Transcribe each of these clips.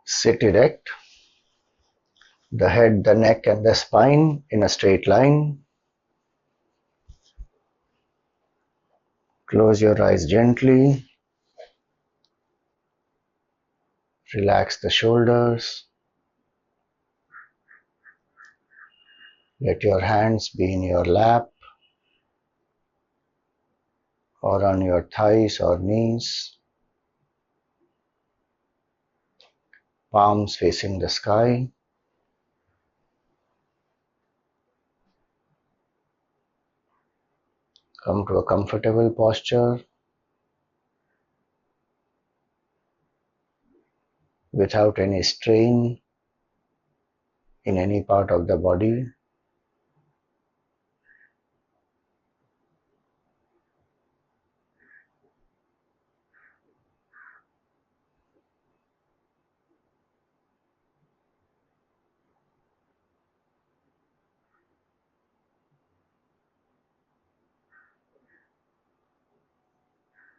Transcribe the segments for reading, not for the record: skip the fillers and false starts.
Sit erect, the head, the neck, and the spine in a straight line. Close your eyes gently. Relax the shoulders. Let your hands be in your lap or on your thighs or knees, palms facing the sky. Come to a comfortable posture without any strain in any part of the body.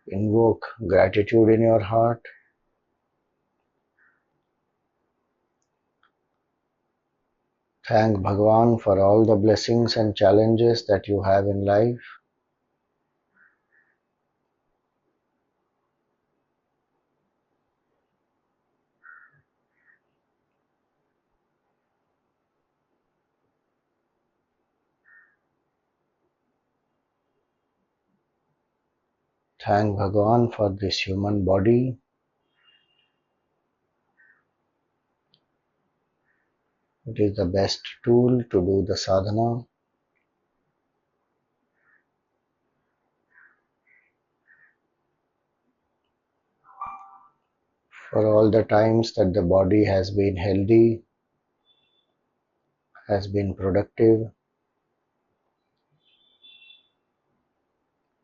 Invoke gratitude in your heart. Thank Bhagwan for all the blessings and challenges that you have in life. Thank Bhagwan for this human body. It is the best tool to do the sadhana. For all the times that the body has been healthy, has been productive,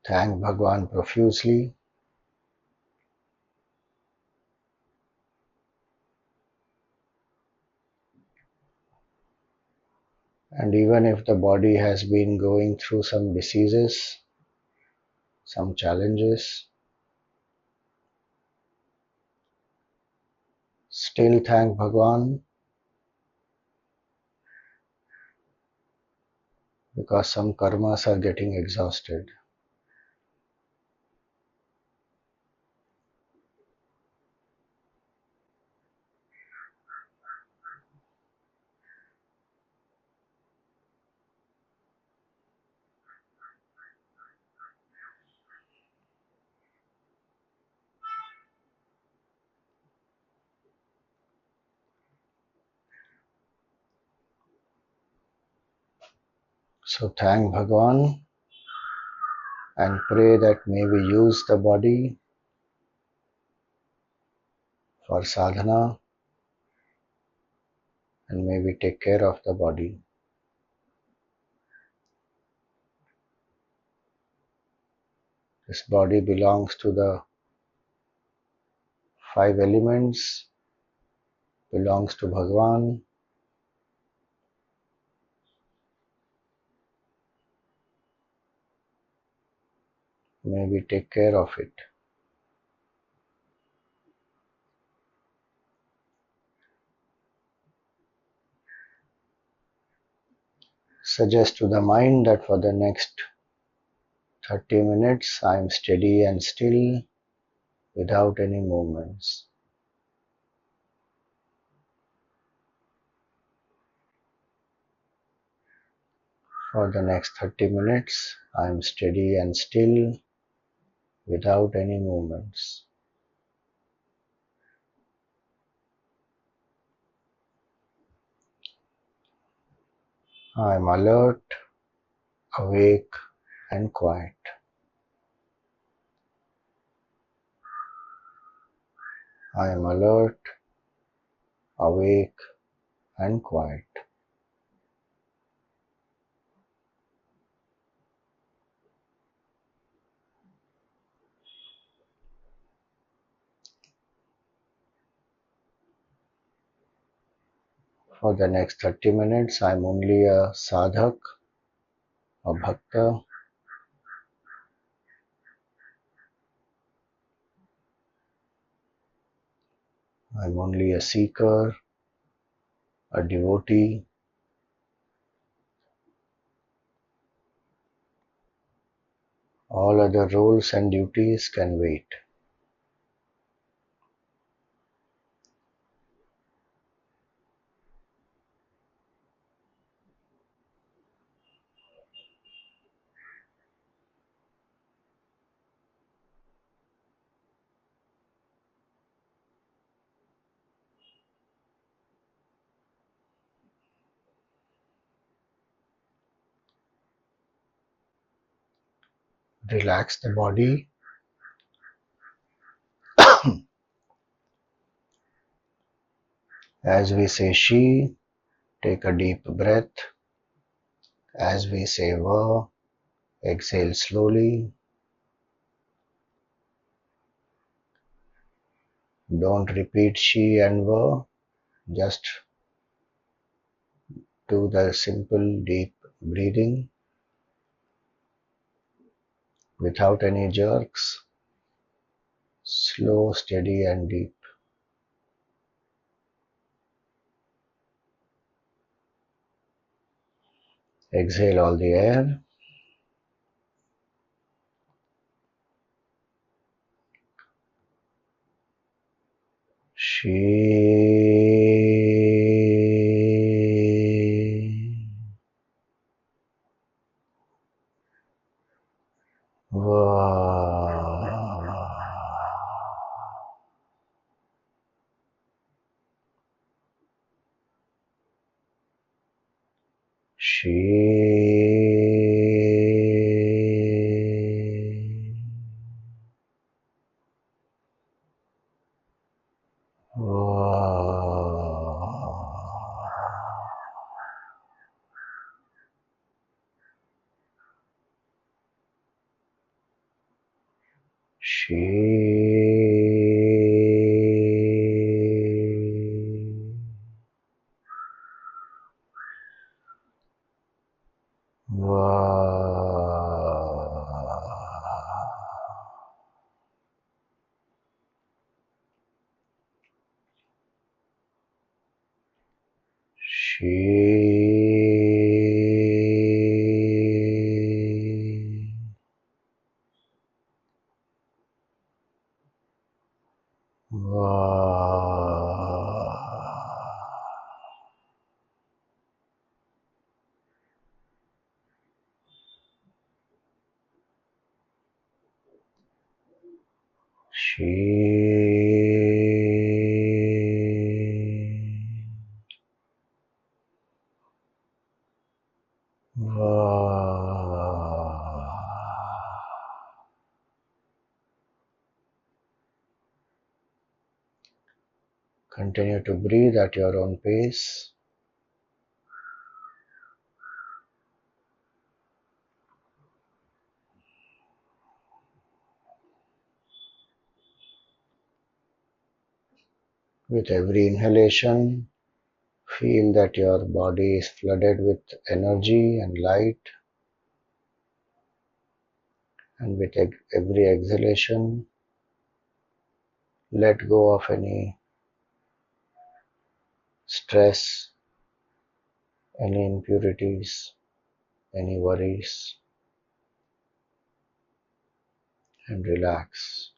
thank Bhagwan profusely. And even if the body has been going through some diseases, some challenges, still thank Bhagwan, because some karmas are getting exhausted. So thank Bhagwan and pray that may we use the body for sadhana and may we take care of the body. This body belongs to the five elements, belongs to Bhagwan. May we take care of it. Suggest to the mind that for the next 30 minutes I am steady and still without any movements. For the next 30 minutes I am steady and still without any movements. I am alert, awake and quiet. I am alert, awake and quiet. For the next 30 minutes I am only a sadhak, a bhakta. I'm only a seeker, a devotee. All other roles and duties can wait. Relax the body. As we say Shi, take a deep breath. As we say Va, exhale slowly. Don't repeat Shi and Va. Just do the simple deep breathing without any jerks. Slow, steady and deep. Exhale all the air. Shi Va. Shiva. Continue to breathe at your own pace. With every inhalation, feel that your body is flooded with energy and light, and with every exhalation, let go of any stress, any impurities, any worries, and relax.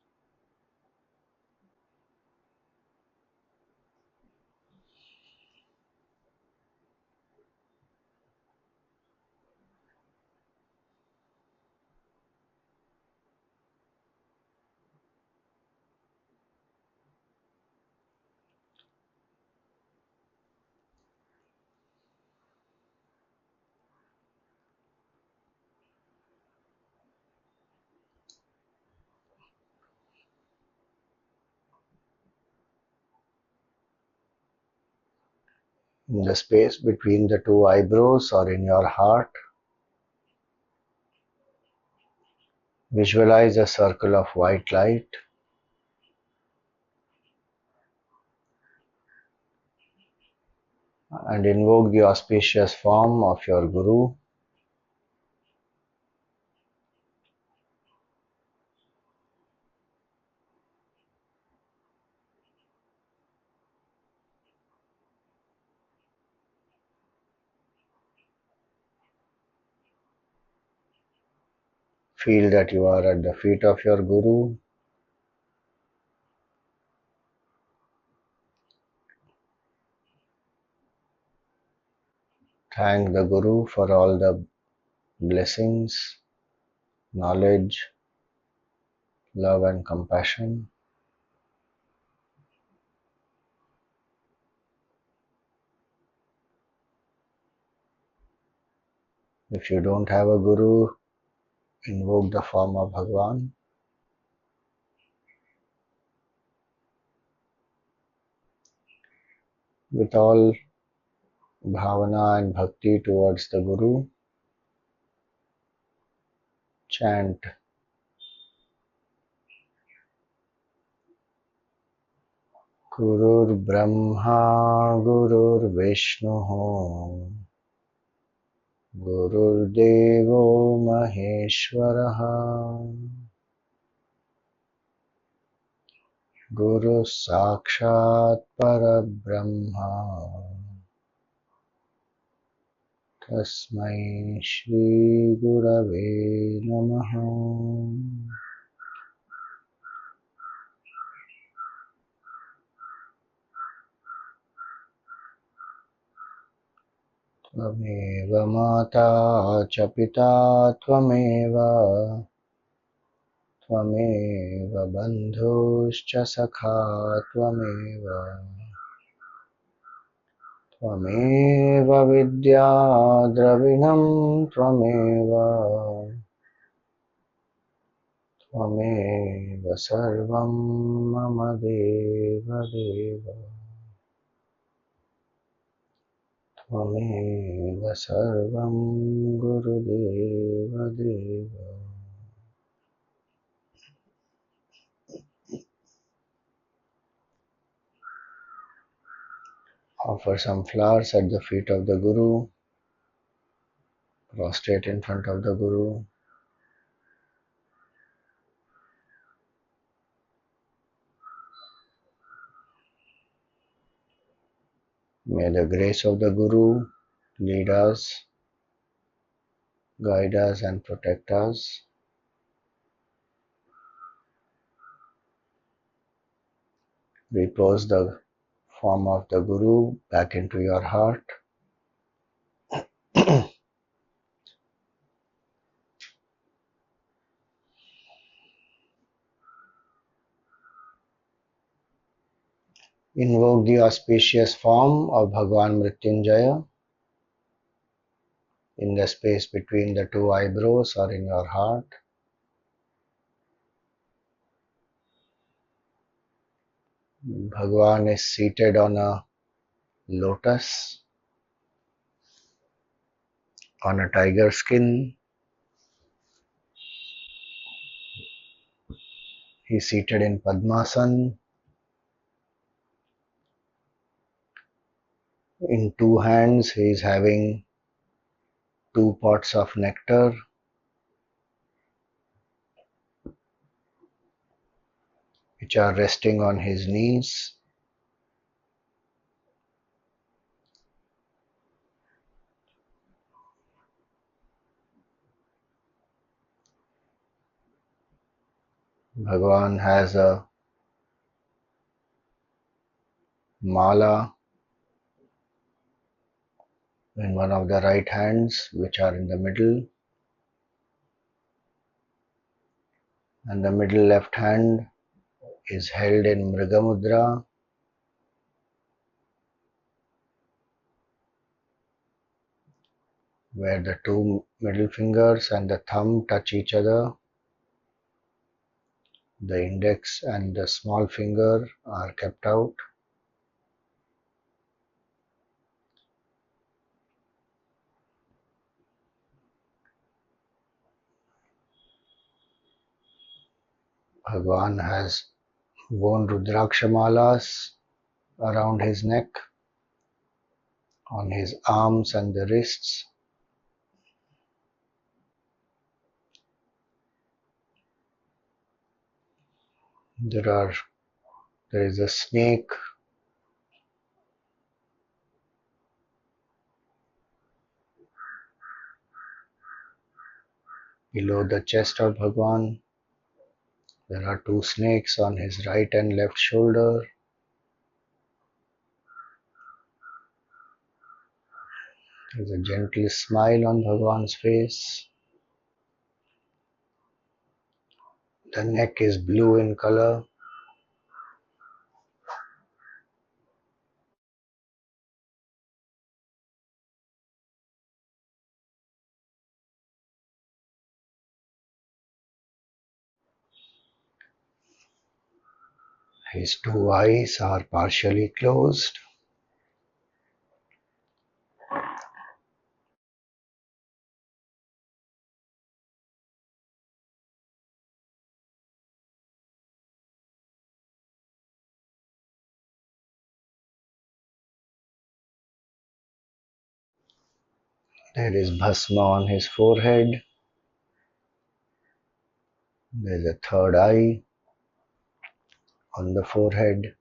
In the space between the two eyebrows or in your heart, visualize a circle of white light. And invoke the auspicious form of your Guru. Feel that you are at the feet of your Guru. Thank the Guru for all the blessings, knowledge, love, and compassion. If you don't have a Guru, invoke the form of Bhagwan. With all bhavana and bhakti towards the Guru, chant Gurur Brahma Gurur Vishnu Gurur Devo Maheshwaraha Guru Sakshat Parabrahma Tasmai Shri Gurave Namaha. Tvameva Mata cha Pita Tvameva Tvameva Bandhuscha Sakha Tvameva Tvameva Vidya Dravinam Tvameva Tvameva Sarvam Mama Deva Deva Tvameva Sarvam Gurudeva Deva. Offer some flowers at the feet of the Guru, prostrate in front of the Guru. May the grace of the Guru lead us, guide us, and protect us. Repose the form of the Guru back into your heart. Invoke the auspicious form of Bhagwan Mrityunjaya in the space between the two eyebrows or in your heart. Bhagwan is seated on a lotus, on a tiger skin. He is seated in Padmasana. In two hands, he is having two pots of nectar, which are resting on his knees. Bhagwan has a mala in one of the right hands, which are in the middle, and the middle left hand is held in Mriga Mudra, where the two middle fingers and the thumb touch each other. The index and the small finger are kept out. Bhagwan has worn Rudraksha malas around his neck, on his arms and the wrists. There is a snake Below the chest of Bhagwan, there are two snakes on his right and left shoulder. There's a gentle smile on Bhagwan's face. The neck is blue in color. His two eyes are partially closed. There is bhasma on his forehead. There's a third eye on the forehead.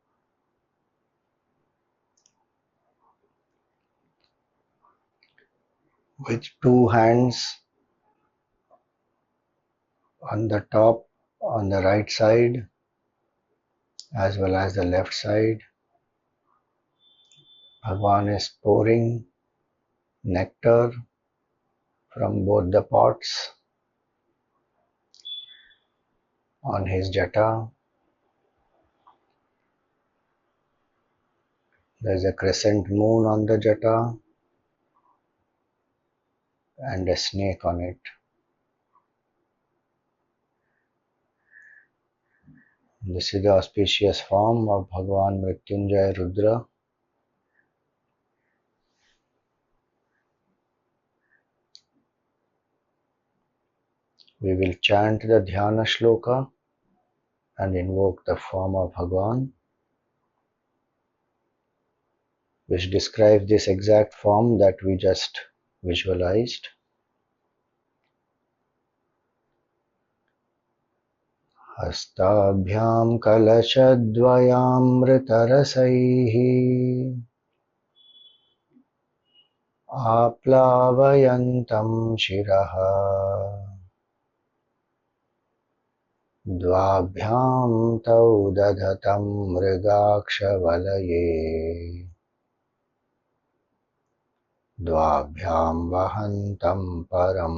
With two hands on the top, on the right side, as well as the left side, Bhagwan is pouring nectar from both the pots on his jata. There's a crescent moon on the jata and a snake on it. This is the auspicious form of Bhagwan Mrityunjaya Rudra. We will chant the Dhyana Shloka and invoke the form of Bhagwan, which describes this exact form that we just visualized. Hastabhyam kalashadvayamritarasaihi aplavayantam shiraha Dvabhyam tau dadatam mrigakshavalaye Dvabhyam vahantam param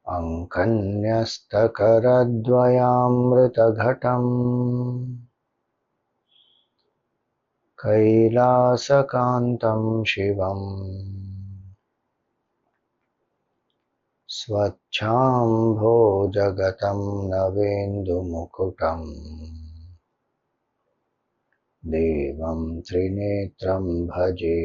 Ankanyastakaradvayamritaghatam Kailasakantam Shivam Swachhambho Jagatam Navendumukutam Devam Trinetram Bhaje.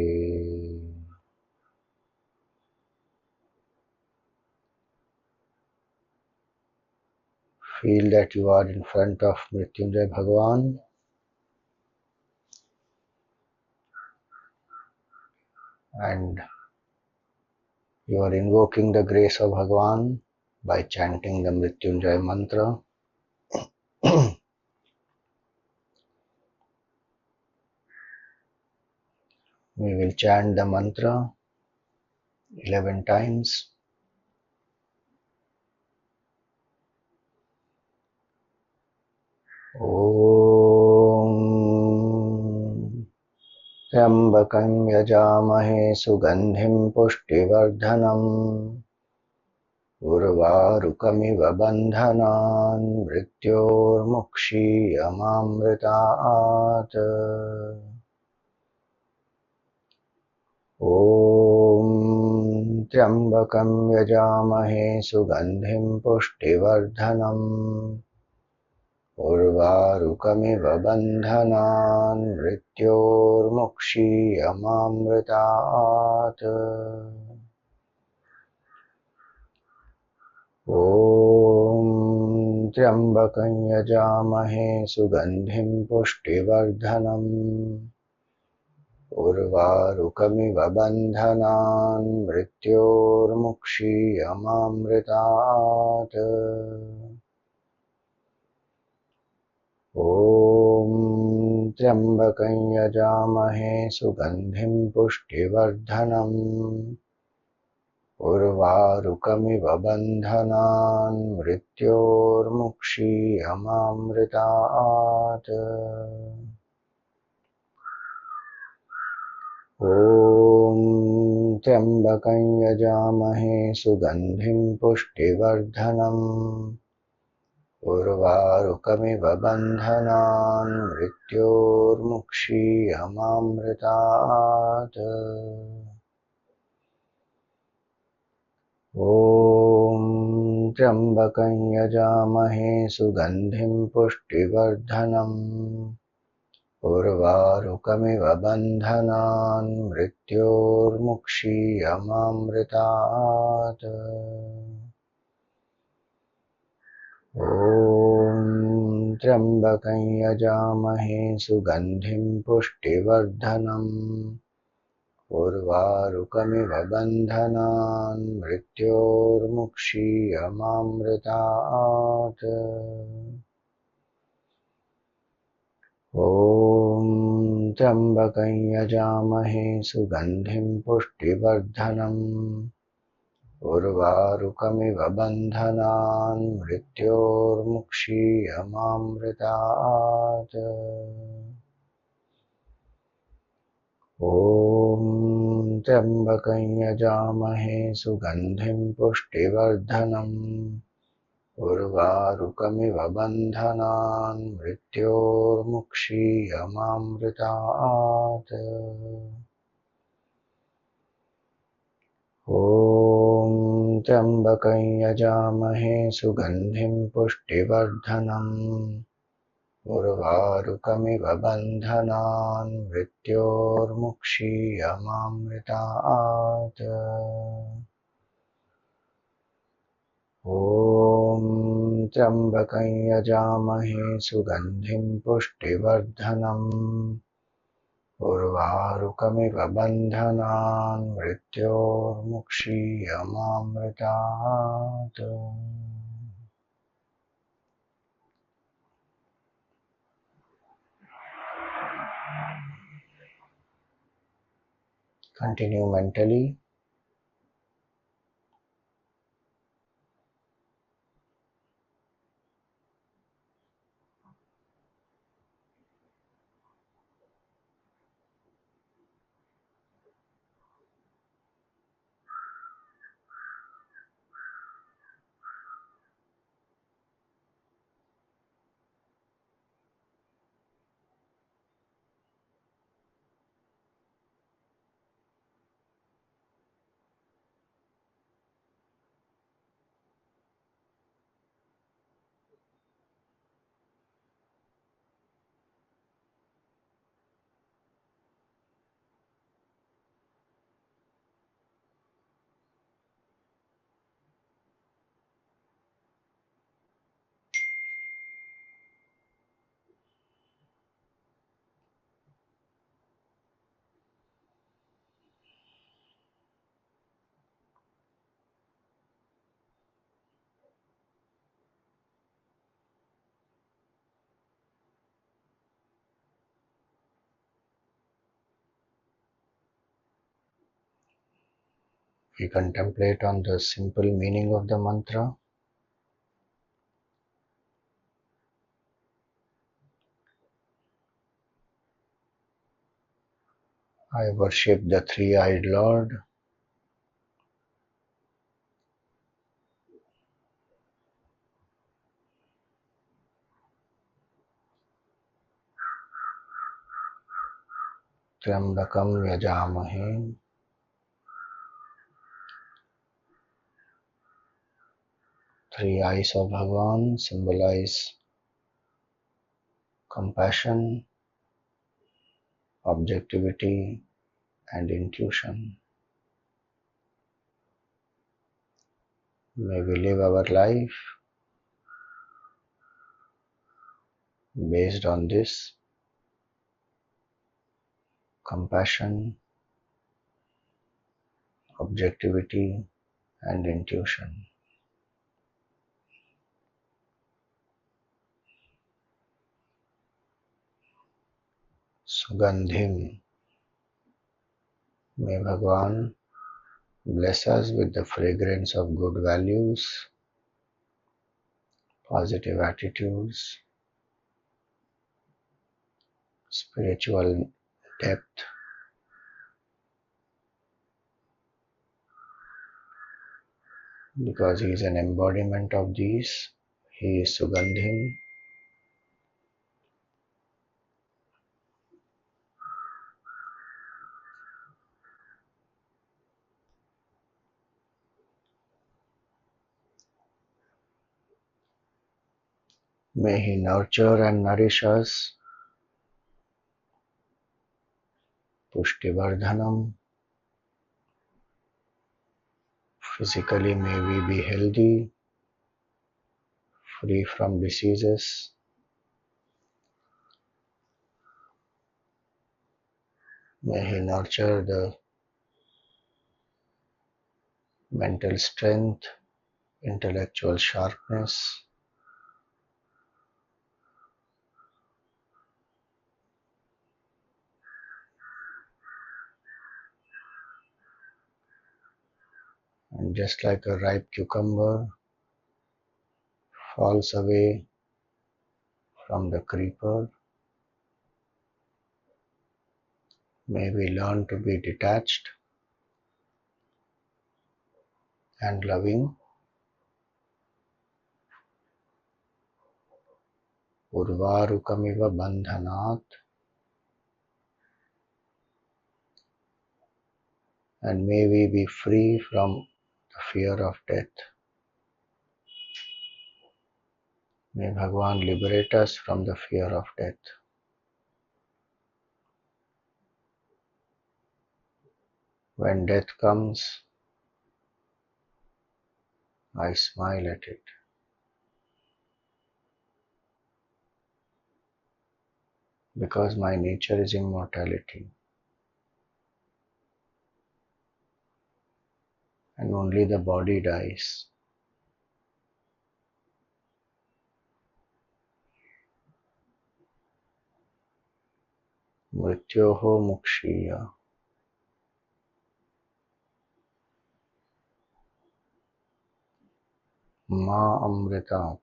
Feel that you are in front of Mrityunjaya Bhagwan and you are invoking the grace of Bhagwan by chanting the Mrityunjaya mantra. We will chant the mantra 11 times. Om Trambakam yajamahe sugandhim pushtivardanam Urvarukamiva bandhanan mrityormukshiyamamritaat. Om Trambakam yajamahe sugandhim pushtivardanam Urvarukamiva bandhanan mrityormukshiyamamritaat. Om Trambakam yajamahe sugandhim pushtivardanam Urvarukamiva bandhanan mrityormukshiyamamritaat. Om Trambakam yajamahe sugandhim pushtivardanam उर्वारुकमिव बन्धनान् मृत्योर्मुक्षीयमामृतात्। ॐ त्र्यम्बकं यजामहे सुगन्धिं पुष्टिवर्धनम् उर्वारुकमिव बन्धनान् मृत्योर्मुक्षीयमामृतात्। ॐ त्र्यम्बकं यजामहे सुगन्धिं पुष्टिवर्धनम् उर्वारुकमिव बन्धनान् मृत्योर्मुक्षीयमामृतात्। ॐ त्र्यम्बकं यजामहे सुगन्धिं पुष्टिवर्धनम् उर्वारुकमिव बन्धनान् मृत्योर्मुक्षीयमामृतात्। ॐ त्र्यम्बकं यजामहे सुगन्धिं पुष्टिवर्धनम् उर्वारुकमिव बन्धनान् मृत्योर्मुक्षीयमामृतात्। ॐ त्र्यम्बकं यजामहे सुगन्धिं पुष्टिवर्धनम् उर्वारुकमिव बन्धनान् मृत्योर्मुक्षीयमामृतात्। ॐ त्र्यम्बकं यजामहे सुगन्धिं पुष्टिवर्धनम् उर्वारुकमिव बन्धनान् मृत्योर्मुक्षीयमामृतात्। ॐ त्र्यम्बकं यजामहे सुगन्धिं पुष्टिवर्धनम् उर्वारुकमिव बन्धनान् मृत्योर्मुक्षीयमामृतात्। Continue mentally. We contemplate on the simple meaning of the mantra. I worship the three-eyed Lord. Trambakam yajamahe. Three eyes of Bhagavan symbolize compassion, objectivity, and intuition. May we live our life based on this compassion, objectivity, and intuition. Sugandhim. May Bhagavan Bless us with the fragrance of good values, positive attitudes, spiritual depth, because he is an embodiment of these. He is Sugandhim. May he nurture and nourish us. Pushtivardhanam. Physically, may we be healthy, free from diseases. May he nurture the mental strength, intellectual sharpness, and just like a ripe cucumber falls away from the creeper, may we learn to be detached and loving. Urvarukamiva bandhanat, and may we be free from the fear of death. May Bhagavan liberate us from the fear of death. When death comes, I smile at it, because my nature is immortality, and only the body dies. Mrityoho mukshiya. Ma amritat.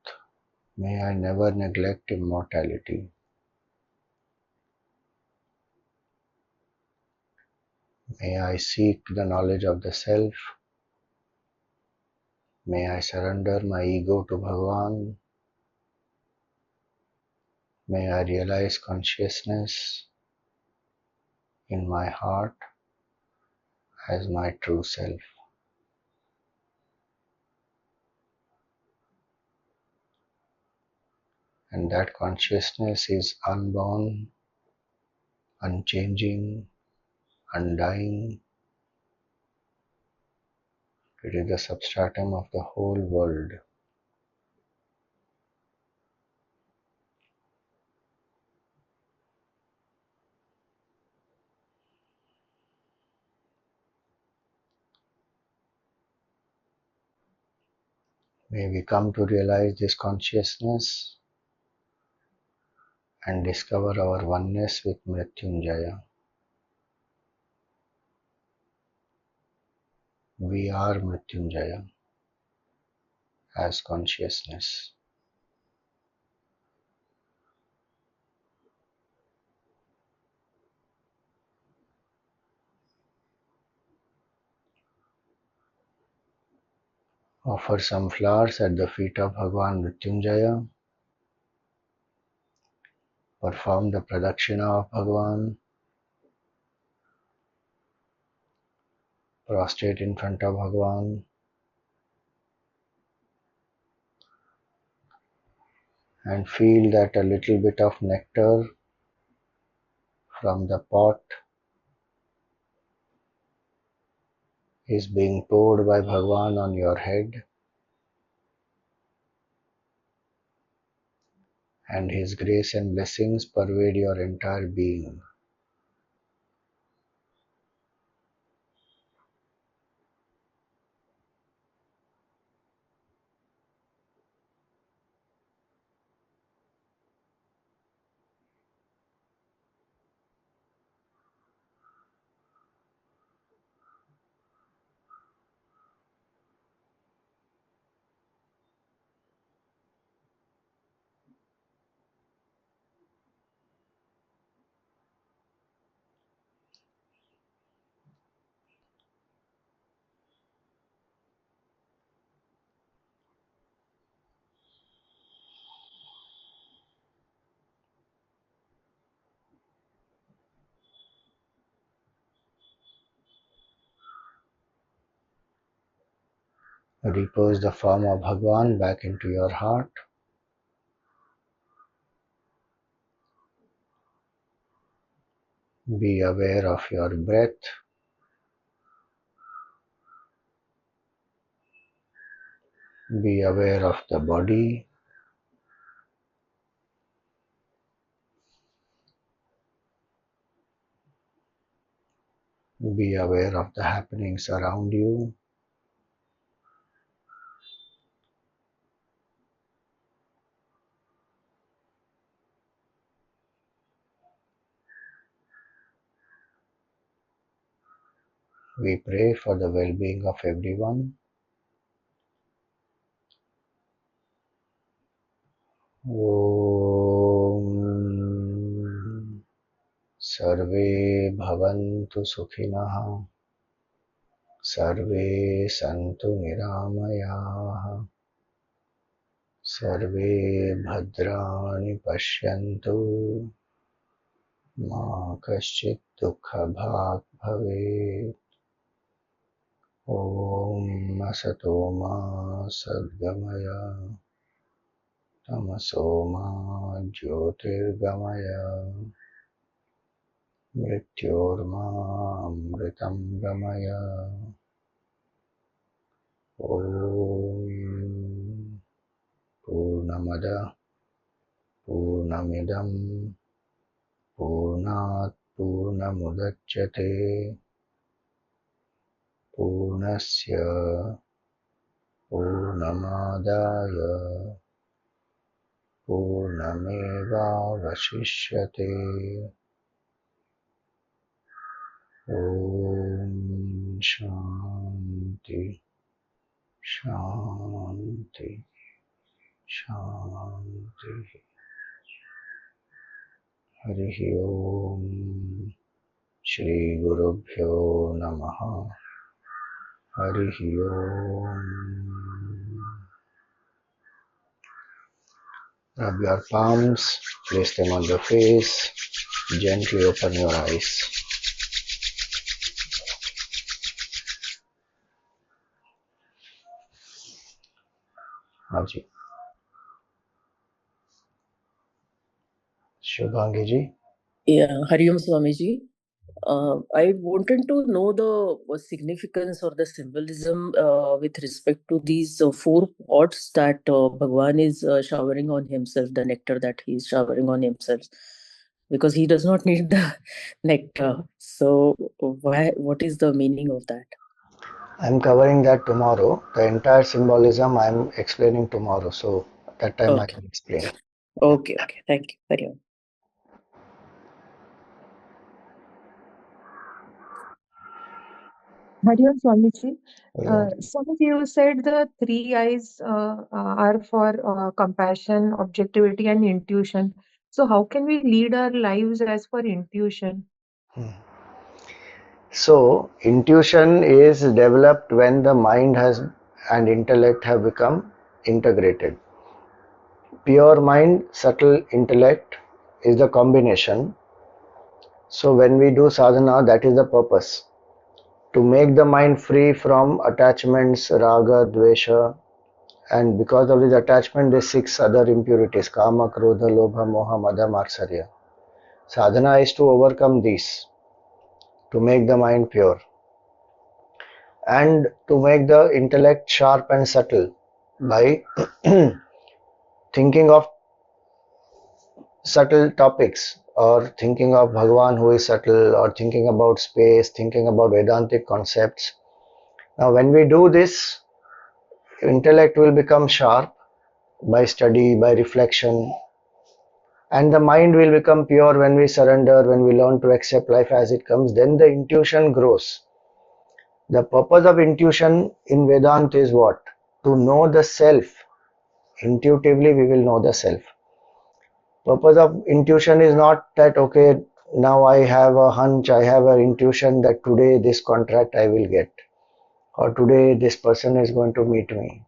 May I never neglect immortality. May I seek the knowledge of the self. May I surrender my ego to Bhagavan. May I realize consciousness in my heart as my true self. And that consciousness is unborn, unchanging, undying. It is the substratum of the whole world. May we come to realize this consciousness and discover our oneness with Mrityunjaya. We are Mrityunjaya as consciousness. Offer some flowers at the feet of Bhagavan Mrityunjaya. Perform the pradakshina of Bhagavan. Prostrate in front of Bhagavan and feel that a little bit of nectar from the pot is being poured by Bhagavan on your head, and His grace and blessings pervade your entire being. Repose the form of Bhagwan back into your heart. Be aware of your breath. Be aware of the body. Be aware of the happenings around you. We pray for the well-being of everyone. Om Sarve Bhavantu Sukhinah. Sarve Santu Niramayah. Sarve Bhadrani Pashyantu. Ma Kaschit Dukha Bhag Bhavet. Om Asato Ma Sadgamaya. Tamaso Ma Jyotirgamaya. Mrityorma Amritam Gamaya. Om Purnamada Purnamidam Purnat Purnamudachyate Purnasya Purnamadaya Purnameva Vashishyate. Om Shanti Shanti Shanti. Harihi Om. Shri Gurubhyo Namaha. Harihi Om. Rub your palms, place them on the face, gently open your eyes. Haji. Shubhangi ji. Yeah, Hariom Swamiji. I wanted to know the significance or the symbolism with respect to these four pots that Bhagwan is showering on himself, the nectar that he is showering on himself, because he does not need the nectar. So, what is the meaning of that? I'm covering that tomorrow. The entire symbolism I'm explaining tomorrow. So at that time I Okay. can explain. Okay. Thank you. Hariom. Hariom Swamiji. Yeah. Swamiji, you said the three eyes are for compassion, objectivity, and intuition. So, how can we lead our lives as per intuition? So intuition is developed when the mind has and intellect have become integrated. Pure mind, subtle intellect is the combination. So when we do sadhana, that is the purpose. To make the mind free from attachments, raga, dvesha, and because of this attachment, there's six other impurities: kama, krodha, lobha, moha, mada, matsarya. Sadhana is to overcome these, to make the mind pure, and to make the intellect sharp and subtle by thinking of subtle topics, or thinking of Bhagwan who is subtle, or thinking about space, thinking about Vedantic concepts. Now when we do this, intellect will become sharp by study, by reflection, and the mind will become pure when we surrender, when we learn to accept life as it comes. Then the intuition grows. The purpose of intuition in Vedanta is what? To know the self. Intuitively we will know the self. Purpose of intuition is not that, okay, now I have a hunch, I have an intuition that today this contract I will get, or today this person is going to meet me.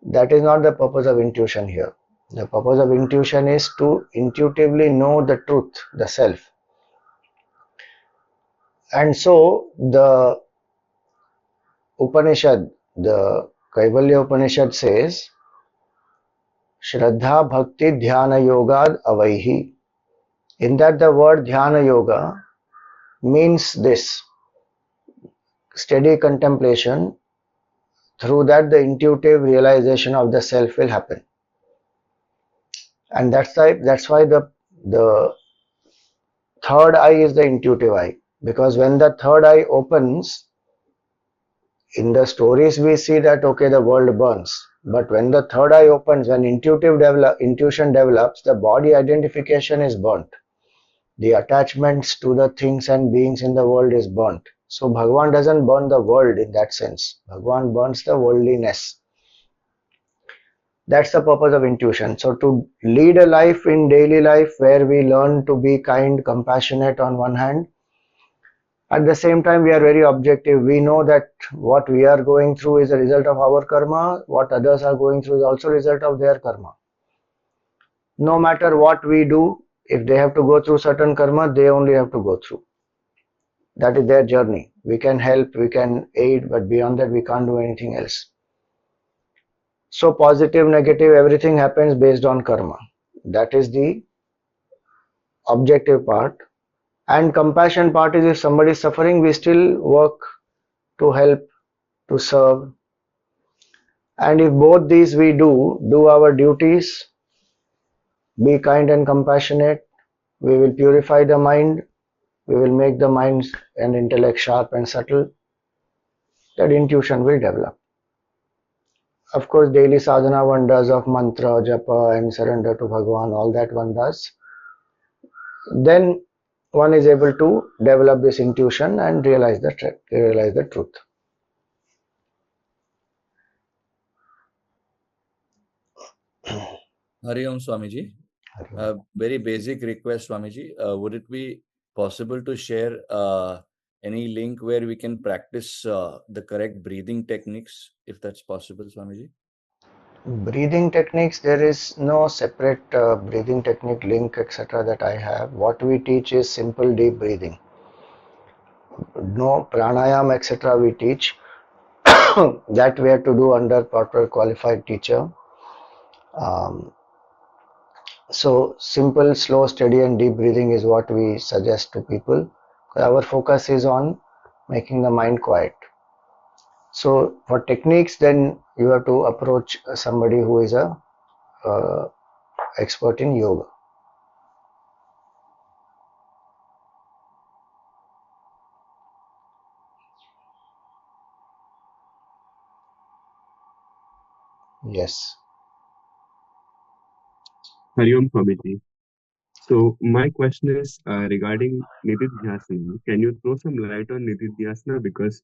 That is not the purpose of intuition here. The purpose of intuition is to intuitively know the truth, the self. And so the Upanishad, the Kaivalya Upanishad says, Shraddha Bhakti Dhyana Yogad Avaihi. In that the word Dhyana Yoga means this steady contemplation. Through that the intuitive realization of the self will happen. And that's why the third eye is the intuitive eye. Because when the third eye opens, in the stories we see that okay, the world burns. But when the third eye opens, when intuition develops, the body identification is burnt. The attachments to the things and beings in the world is burnt. So Bhagavan doesn't burn the world in that sense. Bhagavan burns the worldliness. That's the purpose of intuition. So to lead a life in daily life where we learn to be kind, compassionate on one hand, at the same time we are very objective. We know that what we are going through is a result of our karma, what others are going through is also a result of their karma. No matter what we do, if they have to go through certain karma, they only have to go through. That is their journey. We can help, we can aid, but beyond that we can't do anything else. So positive, negative, everything happens based on karma. That is the objective part. And compassion part is if somebody is suffering, we still work to help, to serve. And if both these we do our duties, be kind and compassionate, we will purify the mind, we will make the mind and intellect sharp and subtle, that intuition will develop. Of course, daily sadhana one does of mantra, japa and surrender to Bhagavan, all that one does. Then one is able to develop this intuition and realize the truth. Hari Om Swamiji. Very basic request, Swamiji. Would it be possible to share any link where we can practice the correct breathing techniques, if that's possible, Swamiji? Breathing techniques, there is no separate breathing technique link, etc. that I have. What we teach is simple deep breathing. No pranayam, etc. we teach. That we have to do under proper qualified teacher. So simple, slow, steady and deep breathing is what we suggest to people. Our focus is on making the mind quiet. So for techniques, then you have to approach somebody who is a expert in yoga. Yes. Hari Om Swamiji. So my question is regarding Nididhyasana. Can you throw some light on Nididhyasana? Because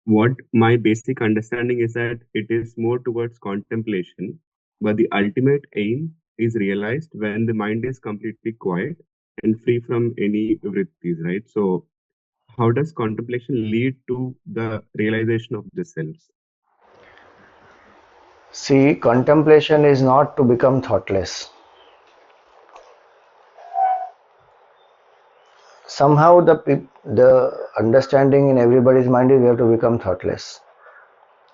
what my basic understanding is that it is more towards contemplation, but the ultimate aim is realized when the mind is completely quiet and free from any vrittis, right? So how does contemplation lead to the realization of the self? See, contemplation is not to become thoughtless. Somehow the understanding in everybody's mind is we have to become thoughtless.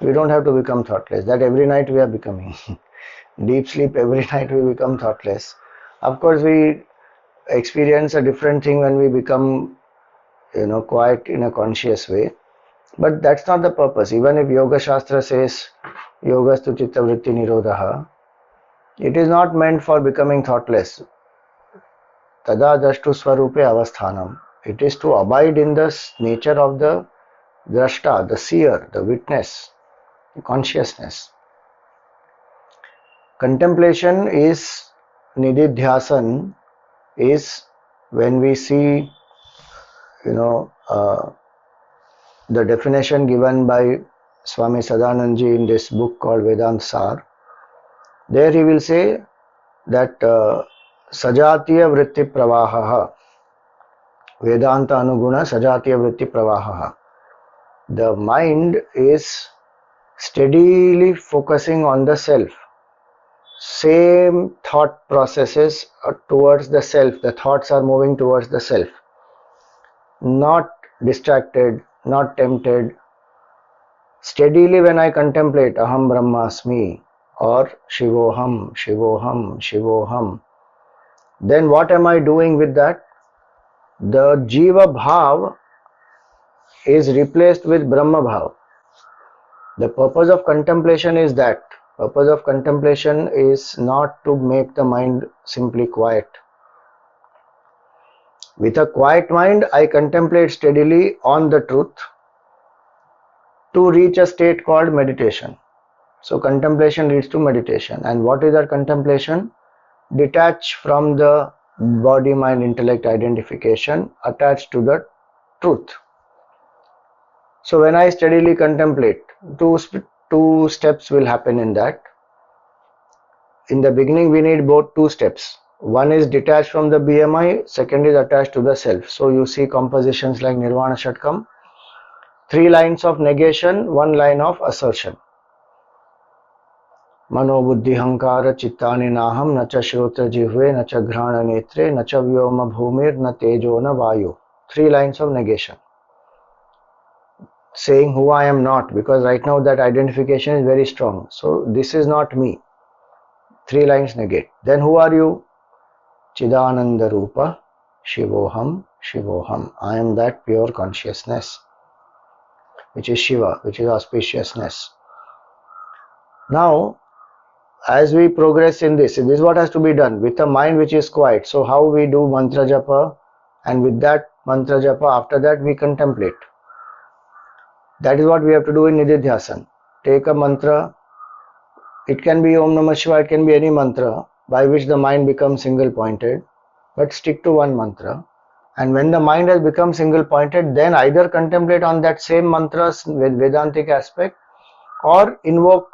We don't have to become thoughtless. That every night we are becoming. Deep sleep, every night we become thoughtless. Of course, we experience a different thing when we become, quiet in a conscious way. But that's not the purpose. Even if Yoga Shastra says Yogastu Chitta Vritti Nirodha, it is not meant for becoming thoughtless. Tada Drashtu Swarupe Avasthanam. It is to abide in the nature of the Drashta, the seer, the witness, the consciousness. Contemplation is Nididhyasan, is when we see, the definition given by Swami Sadanandji in this book called Vedant Sar. There he will say that Sajatiya Vritti Pravahaha, Vedanta Anuguna Sajatiya Vritti Pravahaha. The mind is steadily focusing on the self. Same thought processes are towards the self. The thoughts are moving towards the self. Not distracted, not tempted. Steadily when I contemplate Aham Brahmasmi or Shivoham, Shivoham, Shivoham, then what am I doing with that? The Jiva Bhav is replaced with Brahma Bhav. The purpose of contemplation is that. Purpose of contemplation is not to make the mind simply quiet. With a quiet mind, I contemplate steadily on the truth to reach a state called meditation. So contemplation leads to meditation. And what is that contemplation? Detach from the body, mind, intellect identification, attached to the truth. So when I steadily contemplate, two steps will happen in that. In the beginning, we need both two steps. One is detached from the BMI, second is attached to the self. So you see compositions like Nirvana Shatkam, 3 lines of negation, 1 line of assertion. Mano buddhi hankara chittani naham na cha shrotra jihve na cha ghrana netre na cha vyoma bhumir na tejo na vayu. 3 lines of negation. Saying who I am not, because right now that identification is very strong. So this is not me. 3 lines negate. Then who are you? Chidananda Rupa, Shivoham, Shivoham. I am that pure consciousness, which is Shiva, which is auspiciousness. Now, as we progress in this is what has to be done with a mind which is quiet. So how we do mantra japa, and with that mantra japa, after that we contemplate. That is what we have to do in Nididhyasan. Take a mantra. It can be Om Namah Shiva, it can be any mantra by which the mind becomes single pointed, but stick to one mantra. And when the mind has become single pointed, then either contemplate on that same mantras with Vedantic aspect, or invoke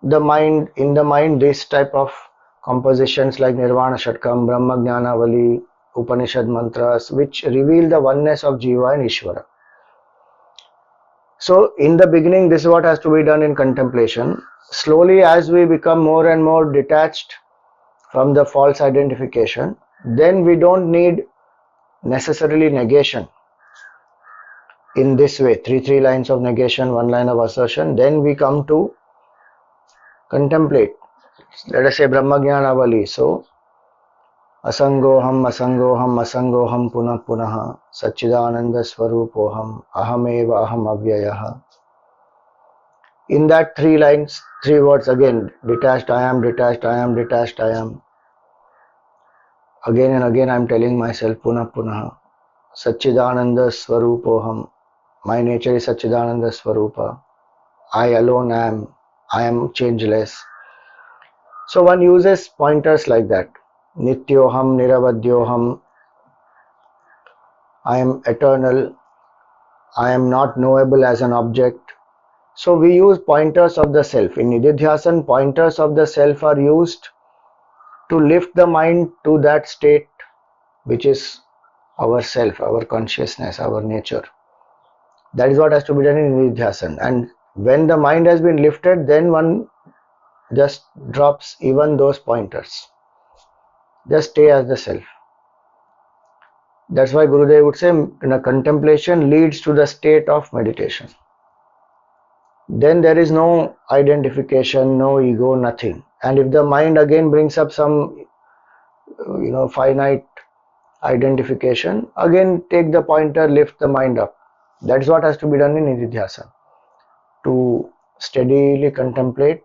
the mind, in the mind, this type of compositions like Nirvana Shatkam, Brahma Jnanavali, Upanishad mantras, which reveal the oneness of Jiva and Ishvara. So in the beginning, this is what has to be done in contemplation. Slowly, as we become more and more detached from the false identification, then we don't need necessarily negation in this way, three lines of negation, 1 line of assertion. Then we come to contemplate. Let us say Brahma Jnanavali. So Asangoham, Asangoham, Asangoham Punah Punaha Satchidananda Swarupoham Ahameva Aham Avyayah. In that 3 lines, 3 words again, detached I am, detached I am, detached I am. Again and again I am telling myself Punah Punaha Satchidananda Swarupoham. My nature is Satchidananda Swarupa. I alone am. I am changeless. So one uses pointers like that. Nityoham, Niravadyoham. I am eternal. I am not knowable as an object. So we use pointers of the self. In Nididhyasan, pointers of the self are used to lift the mind to that state which is our self, our consciousness, our nature. That is what has to be done in Nididhyasan. And when the mind has been lifted, then one just drops even those pointers. Just stay as the self. That's why Gurudev would say, contemplation leads to the state of meditation. Then there is no identification, no ego, nothing. And if the mind again brings up some, finite identification, again take the pointer, lift the mind up. That's what has to be done in Nididhyasan. To steadily contemplate,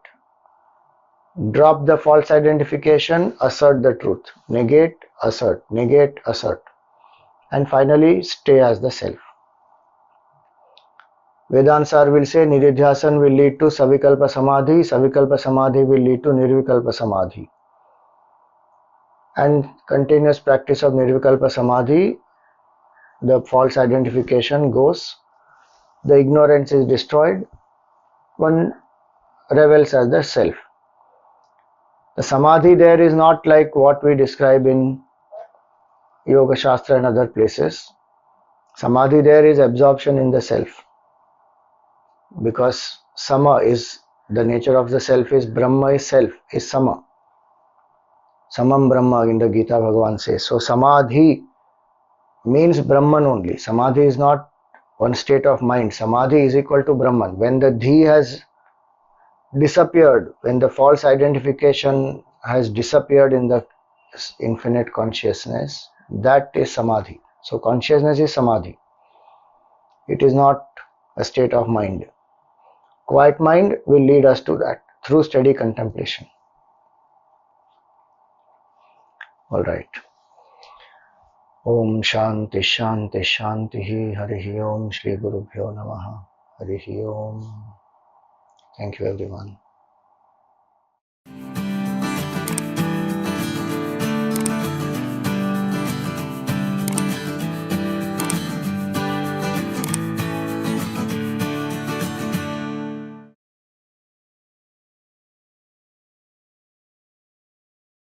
drop the false identification, assert the truth. Negate, assert, and finally stay as the self. Vedansar will say Nididhyasan will lead to Savikalpa Samadhi will lead to Nirvikalpa Samadhi. And continuous practice of Nirvikalpa Samadhi, the false identification goes, the ignorance is destroyed, one revels as the self. The Samadhi there is not like what we describe in Yoga Shastra and other places. Samadhi there is absorption in the self. Because Sama is the nature of the self, is Brahma is self, is Sama. Samam Brahma in the Gita Bhagavan says. So Samadhi means Brahman only. Samadhi is not one state of mind. Samadhi is equal to Brahman. When the dhi has disappeared, when the false identification has disappeared in the infinite consciousness, that is Samadhi. So consciousness is Samadhi. It is not a state of mind. Quiet mind will lead us to that through steady contemplation. All right. Om Shanti Shanti Shanti Harihi Om Shri Guru Bhyo Namaha Harihi Om. Thank you everyone.